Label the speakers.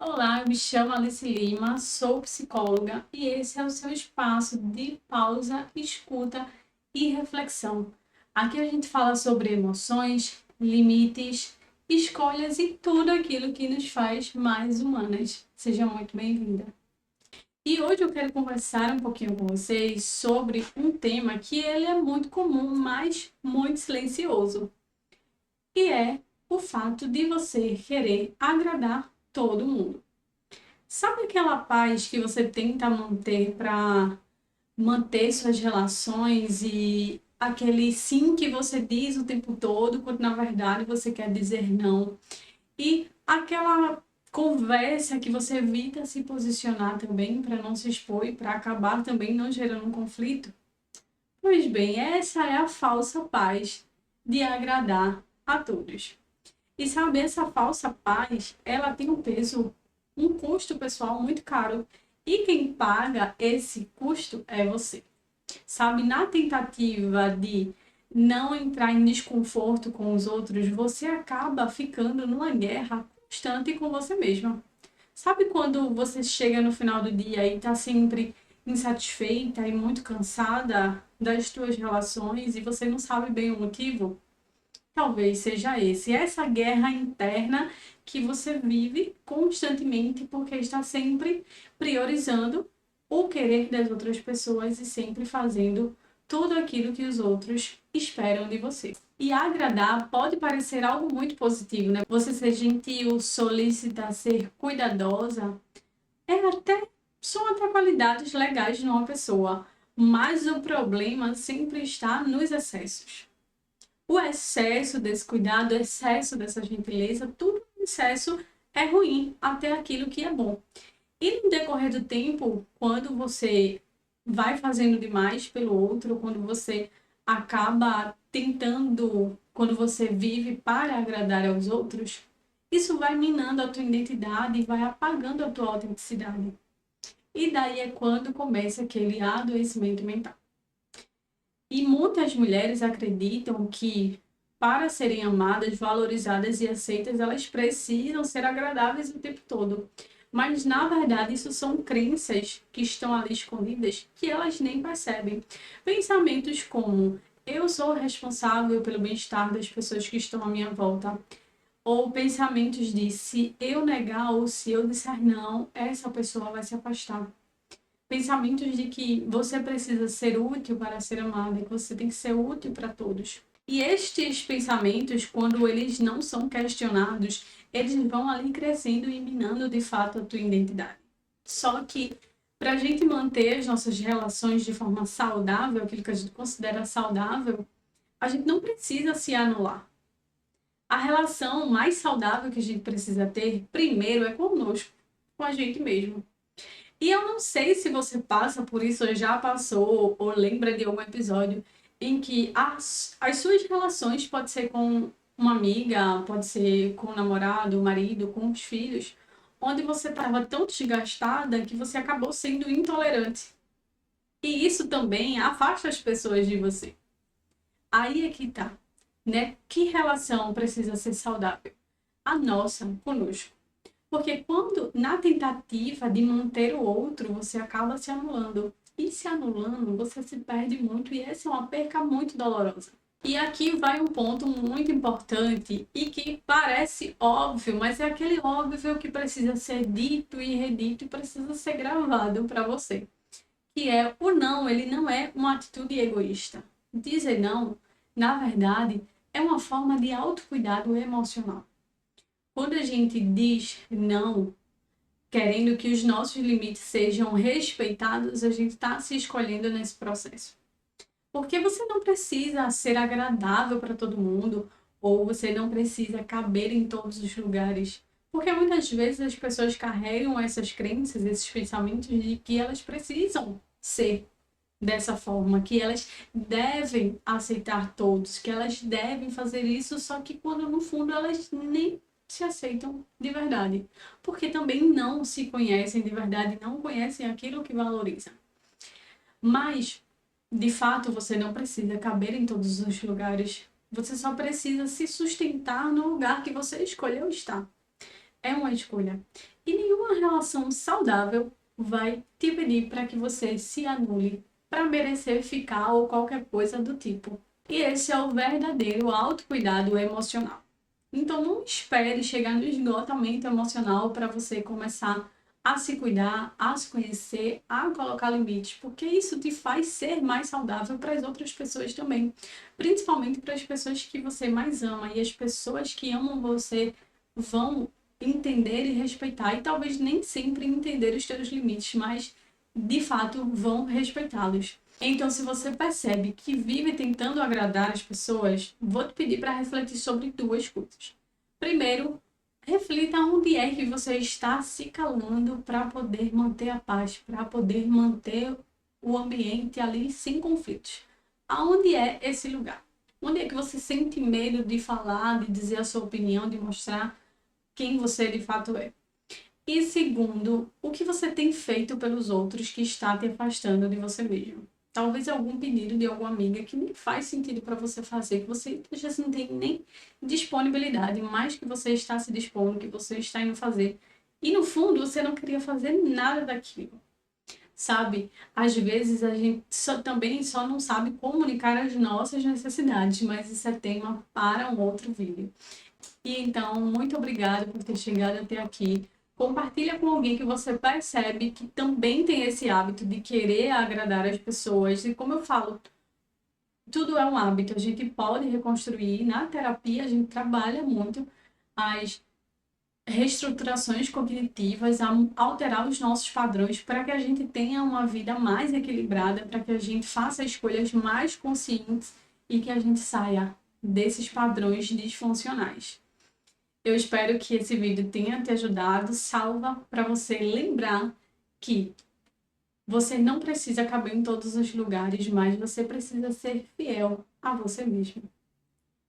Speaker 1: Olá, eu me chamo Alice Lima, sou psicóloga e esse é o seu espaço de pausa, escuta e reflexão. Aqui a gente fala sobre emoções, limites, escolhas e tudo aquilo que nos faz mais humanas. Seja muito bem-vinda. E hoje eu quero conversar um pouquinho com vocês sobre um tema que ele é muito comum, mas muito silencioso, que é o fato de você querer agradar todo mundo. Sabe aquela paz que você tenta manter para manter suas relações e aquele sim que você diz o tempo todo, quando na verdade você quer dizer não? E aquela conversa que você evita se posicionar também para não se expor e para acabar também não gerando um conflito? Pois bem, essa é a falsa paz de agradar a todos. E sabe, essa falsa paz, ela tem um peso, um custo pessoal muito caro. E quem paga esse custo é você. Sabe, na tentativa de não entrar em desconforto com os outros, você acaba ficando numa guerra constante com você mesma. Sabe quando você chega no final do dia e tá sempre insatisfeita e muito cansada das suas relações e você não sabe bem o motivo? Talvez seja essa guerra interna que você vive constantemente porque está sempre priorizando o querer das outras pessoas e sempre fazendo tudo aquilo que os outros esperam de você. E agradar pode parecer algo muito positivo, né? Você ser gentil, solícita, ser cuidadosa, são até qualidades legais numa pessoa, mas o problema sempre está nos excessos. O excesso desse cuidado, o excesso dessa gentileza, tudo em excesso é ruim, até aquilo que é bom. E no decorrer do tempo, quando você vai fazendo demais pelo outro, quando você acaba tentando, quando você vive para agradar aos outros, isso vai minando a tua identidade e vai apagando a tua autenticidade. E daí é quando começa aquele adoecimento mental. E muitas mulheres acreditam que, para serem amadas, valorizadas e aceitas, elas precisam ser agradáveis o tempo todo. Mas, na verdade, isso são crenças que estão ali escondidas que elas nem percebem. Pensamentos como: eu sou responsável pelo bem-estar das pessoas que estão à minha volta. Ou pensamentos de: se eu negar ou se eu disser não, essa pessoa vai se afastar. Pensamentos de que você precisa ser útil para ser amado, que você tem que ser útil para todos. E estes pensamentos, quando eles não são questionados, eles vão ali crescendo e minando de fato a tua identidade. Só que para a gente manter as nossas relações de forma saudável, aquilo que a gente considera saudável, a gente não precisa se anular. A relação mais saudável que a gente precisa ter, primeiro, é conosco, com a gente mesmo. E eu não sei se você passa por isso, ou já passou, ou lembra de algum episódio em que as suas relações pode ser com uma amiga, pode ser com o namorado, o marido, com os filhos, onde você estava tão desgastada que você acabou sendo intolerante. E isso também afasta as pessoas de você. Aí é que tá, né? Que relação precisa ser saudável? A nossa conosco. Porque quando, na tentativa de manter o outro, você acaba se anulando. E se anulando, você se perde muito e essa é uma perca muito dolorosa. E aqui vai um ponto muito importante e que parece óbvio, mas é aquele óbvio que precisa ser dito e redito e precisa ser gravado para você. Que é o não, ele não é uma atitude egoísta. Dizer não, na verdade, é uma forma de autocuidado emocional. Quando a gente diz não, querendo que os nossos limites sejam respeitados, a gente está se escolhendo nesse processo. Porque você não precisa ser agradável para todo mundo, ou você não precisa caber em todos os lugares. Porque muitas vezes as pessoas carregam essas crenças, esses pensamentos de que elas precisam ser dessa forma, que elas devem aceitar todos, que elas devem fazer isso, só que quando no fundo elas nem se aceitam de verdade, porque também não se conhecem de verdade, não conhecem aquilo que valorizam. Mas, de fato, você não precisa caber em todos os lugares, você só precisa se sustentar no lugar que você escolheu estar. é uma escolha. E nenhuma relação saudável vai te pedir para que você se anule para merecer ficar ou qualquer coisa do tipo. E esse é o verdadeiro autocuidado emocional. Então não espere chegar no esgotamento emocional para você começar a se cuidar, a se conhecer, a colocar limites, porque isso te faz ser mais saudável para as outras pessoas também, principalmente para as pessoas que você mais ama, e as pessoas que amam você vão entender e respeitar, e talvez nem sempre entender os teus limites, mas de fato vão respeitá-los. Então, se você percebe que vive tentando agradar as pessoas, vou te pedir para refletir sobre duas coisas. Primeiro, reflita onde é que você está se calando para poder manter a paz, para poder manter o ambiente ali sem conflitos. Aonde é esse lugar? Onde é que você sente medo de falar, de dizer a sua opinião, de mostrar quem você de fato é? E segundo, o que você tem feito pelos outros que está te afastando de você mesmo? Talvez algum pedido de alguma amiga que nem faz sentido para você fazer, que você já não tem nem disponibilidade, mas que você está se dispondo, que você está indo fazer. E no fundo, você não queria fazer nada daquilo. Sabe? Às vezes a gente também só não sabe comunicar as nossas necessidades, mas isso é tema para um outro vídeo. E então, muito obrigada por ter chegado até aqui. Compartilha com alguém que você percebe que também tem esse hábito de querer agradar as pessoas. E como eu falo, tudo é um hábito. A gente pode reconstruir. Na terapia, a gente trabalha muito as reestruturações cognitivas, a alterar os nossos padrões para que a gente tenha uma vida mais equilibrada, para que a gente faça escolhas mais conscientes e que a gente saia desses padrões disfuncionais. Eu espero que esse vídeo tenha te ajudado. Salva para você lembrar que você não precisa caber em todos os lugares, mas você precisa ser fiel a você mesmo.